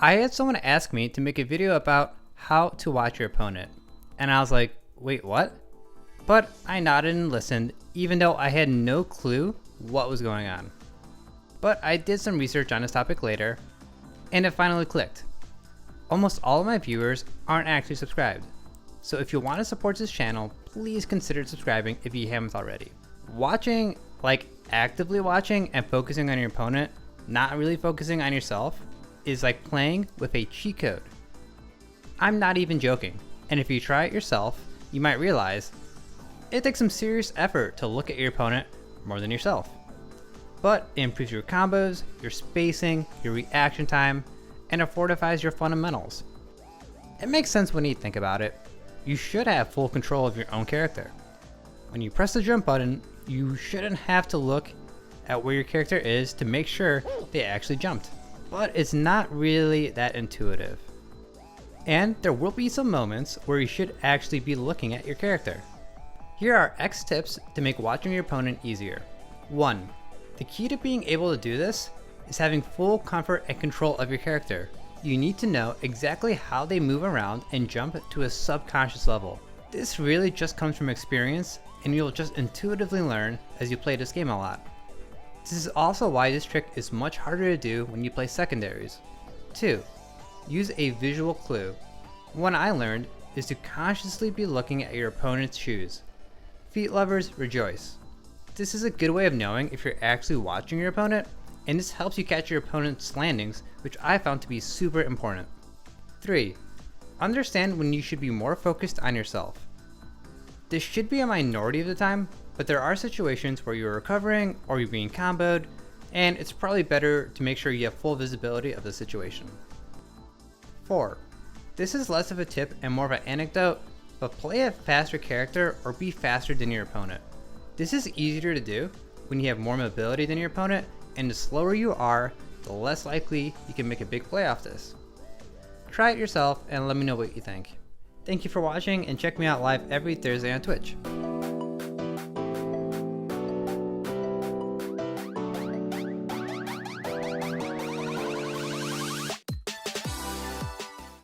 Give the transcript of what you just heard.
I had someone ask me to make a video about how to watch your opponent, and I was like, wait, what? But I nodded and listened, even though I had no clue what was going on. But I did some research on this topic later, and it finally clicked. Almost all of my viewers aren't actually subscribed, so if you want to support this channel, please consider subscribing if you haven't already. Watching, like actively watching and focusing on your opponent, not really focusing on yourself, is like playing with a cheat code. I'm not even joking, and if you try it yourself, you might realize it takes some serious effort to look at your opponent more than yourself. But it improves your combos, your spacing, your reaction time, and it fortifies your fundamentals. It makes sense when you think about it. You should have full control of your own character. When you press the jump button, you shouldn't have to look at where your character is to make sure they actually jumped. But it's not really that intuitive. And there will be some moments where you should actually be looking at your character. Here are X tips to make watching your opponent easier. 1. The key to being able to do this is having full comfort and control of your character. You need to know exactly how they move around and jump to a subconscious level. This really just comes from experience, and you'll just intuitively learn as you play this game a lot. This is also why this trick is much harder to do when you play secondaries. 2. Use a visual clue. One I learned is to consciously be looking at your opponent's shoes. Feet lovers rejoice. This is a good way of knowing if you're actually watching your opponent, and this helps you catch your opponent's landings, which I found to be super important. 3. Understand when you should be more focused on yourself. This should be a minority of the time, but there are situations where you're recovering or you're being comboed, and it's probably better to make sure you have full visibility of the situation. 4. This is less of a tip and more of an anecdote, but play a faster character or be faster than your opponent. This is easier to do when you have more mobility than your opponent, and the slower you are, the less likely you can make a big play off this. Try it yourself and let me know what you think. Thank you for watching, and check me out live every Thursday on Twitch.